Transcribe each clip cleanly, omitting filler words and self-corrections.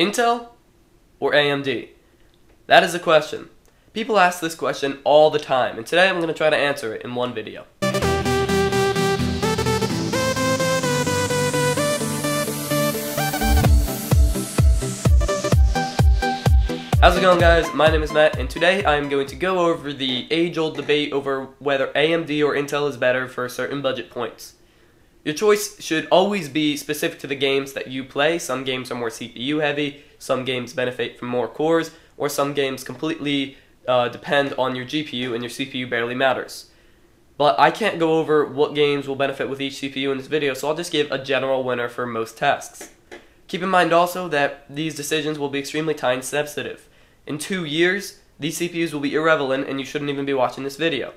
Intel or AMD? That is the question. People ask this question all the time, and today I'm going to try to answer it in one video. How's it going, guys? My name is Matt, and today I am going to go over the age-old debate over whether AMD or Intel is better for certain budget points. Your choice should always be specific to the games that you play. Some games are more CPU heavy, some games benefit from more cores, or some games completely depend on your GPU and your CPU barely matters. But I can't go over what games will benefit with each CPU in this video, so I'll just give a general winner for most tasks. Keep in mind also that these decisions will be extremely time sensitive. In 2 years, these CPUs will be irrelevant and you shouldn't even be watching this video.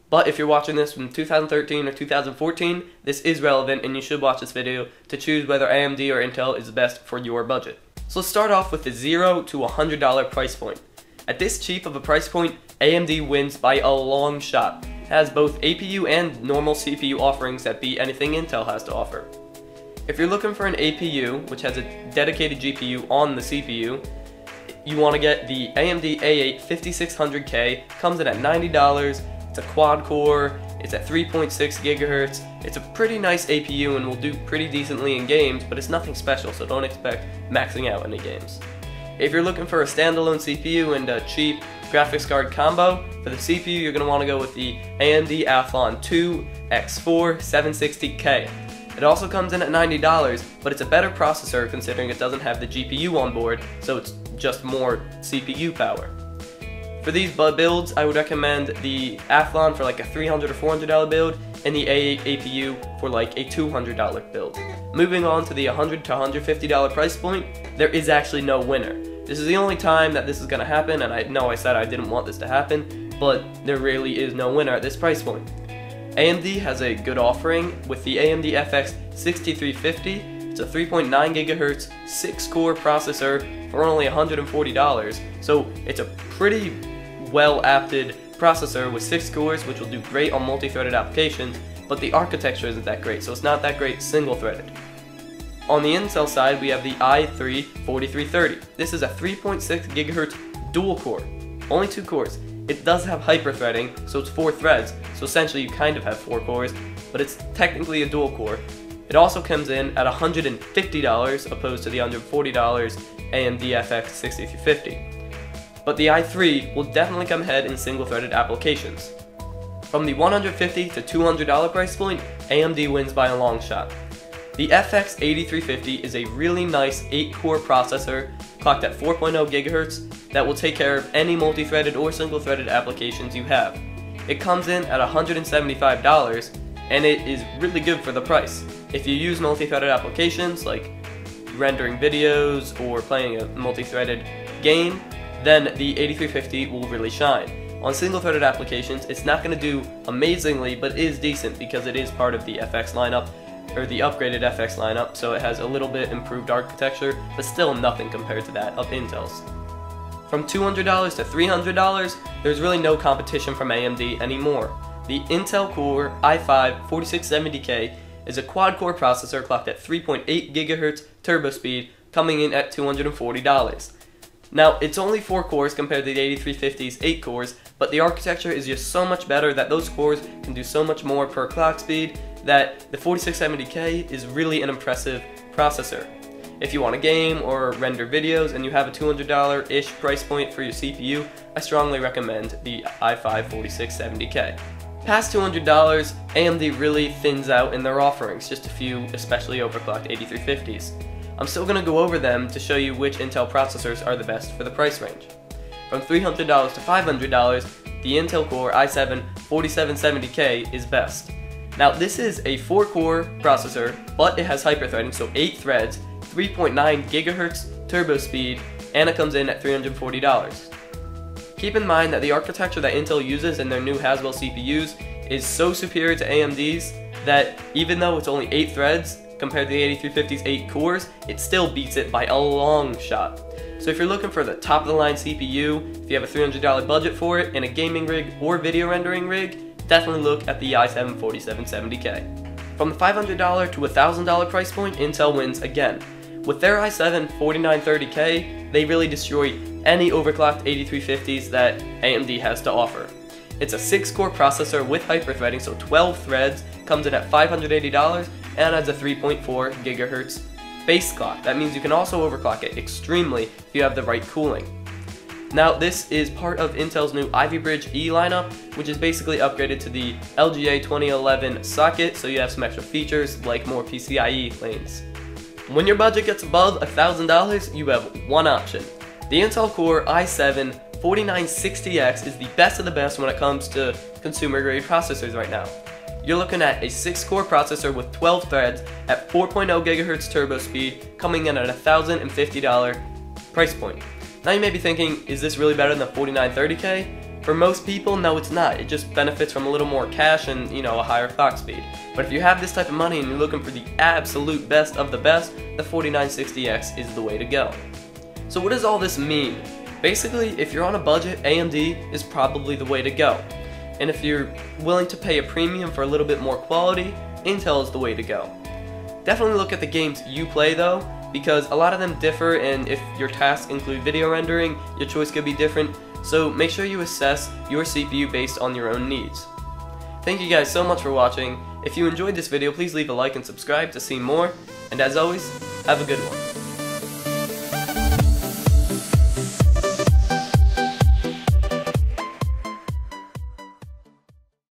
But if you're watching this from 2013 or 2014, this is relevant and you should watch this video to choose whether AMD or Intel is best for your budget. So let's start off with the $0 to $100 price point. At this cheap of a price point, AMD wins by a long shot. It has both APU and normal CPU offerings that beat anything Intel has to offer. If you're looking for an APU, which has a dedicated GPU on the CPU, you want to get the AMD A8 5600K, comes in at $90, it's a quad core, it's at 3.6 GHz, it's a pretty nice APU and will do pretty decently in games, but it's nothing special, so don't expect maxing out any games. If you're looking for a standalone CPU and a cheap graphics card combo, for the CPU you're going to want to go with the AMD Athlon II X4 760K. It also comes in at $90, but it's a better processor considering it doesn't have the GPU on board, so it's just more CPU power. For these builds, I would recommend the Athlon for like a $300 or $400 build, and the A8 APU for like a $200 build. Moving on to the $100 to $150 price point, there is actually no winner. This is the only time that this is going to happen, and I know I said I didn't want this to happen, but there really is no winner at this price point. AMD has a good offering with the AMD FX 6350. It's a 3.9 GHz 6-core processor for only $140, so it's a pretty well-apted processor with 6 cores, which will do great on multi-threaded applications, but the architecture isn't that great, so it's not that great single-threaded. On the Intel side, we have the i3 4330. This is a 3.6 GHz dual-core, only 2 cores. It does have hyper-threading, so it's 4 threads, so essentially you kind of have 4 cores, but it's technically a dual-core. It also comes in at $150 opposed to the $140 AMD FX 6350. But the i3 will definitely come ahead in single-threaded applications. From the $150 to $200 price point, AMD wins by a long shot. The FX 8350 is a really nice 8-core processor clocked at 4.0 GHz that will take care of any multi-threaded or single-threaded applications you have. It comes in at $175, and it is really good for the price. If you use multi-threaded applications like rendering videos or playing a multi-threaded game, then the 8350 will really shine. On single-threaded applications, it's not going to do amazingly, but is decent because it is part of the FX lineup, or the upgraded FX lineup, so it has a little bit improved architecture, but still nothing compared to that of Intel's. From $200 to $300, there's really no competition from AMD anymore. The Intel Core i5 4670K is a quad-core processor clocked at 3.8 GHz turbo speed, coming in at $240. Now, it's only 4 cores compared to the 8350's 8 cores, but the architecture is just so much better that those cores can do so much more per clock speed that the 4670K is really an impressive processor. If you want to game or render videos and you have a $200-ish price point for your CPU, I strongly recommend the i5 4670K. Past $200, AMD really thins out in their offerings, just a few especially overclocked 8350s. I'm still going to go over them to show you which Intel processors are the best for the price range. From $300 to $500, the Intel Core i7 4770K is best. Now, this is a 4-core processor, but it has hyper-threading, so 8 threads, 3.9 GHz turbo speed, and it comes in at $340. Keep in mind that the architecture that Intel uses in their new Haswell CPUs is so superior to AMD's that even though it's only 8 threads compared to the 8350's 8 cores, it still beats it by a long shot. So if you're looking for the top-of-the-line CPU, if you have a $300 budget for it in a gaming rig or video rendering rig, definitely look at the i7 4770K. From the $500 to $1,000 price point, Intel wins again. With their i7-4930K, they really destroy any overclocked 8350s that AMD has to offer. It's a 6-core processor with hyperthreading, so 12 threads, comes in at $580, and has a 3.4 GHz base clock. That means you can also overclock it extremely if you have the right cooling. Now, this is part of Intel's new Ivy Bridge E lineup, which is basically upgraded to the LGA 2011 socket, so you have some extra features like more PCIe lanes. When your budget gets above $1,000, you have one option. The Intel Core i7-4960X is the best of the best when it comes to consumer-grade processors right now. You're looking at a 6-core processor with 12 threads at 4.0 GHz turbo speed, coming in at a $1,050 price point. Now you may be thinking, is this really better than the 4930K? For most people, no, it's not. It just benefits from a little more cash and, a higher clock speed. But if you have this type of money and you're looking for the absolute best of the best, the 4960X is the way to go. So what does all this mean? Basically, if you're on a budget, AMD is probably the way to go. And if you're willing to pay a premium for a little bit more quality, Intel is the way to go. Definitely look at the games you play though, because a lot of them differ, and if your tasks include video rendering, your choice could be different, so make sure you assess your CPU based on your own needs. Thank you guys so much for watching. If you enjoyed this video, please leave a like and subscribe to see more, and as always, have a good one.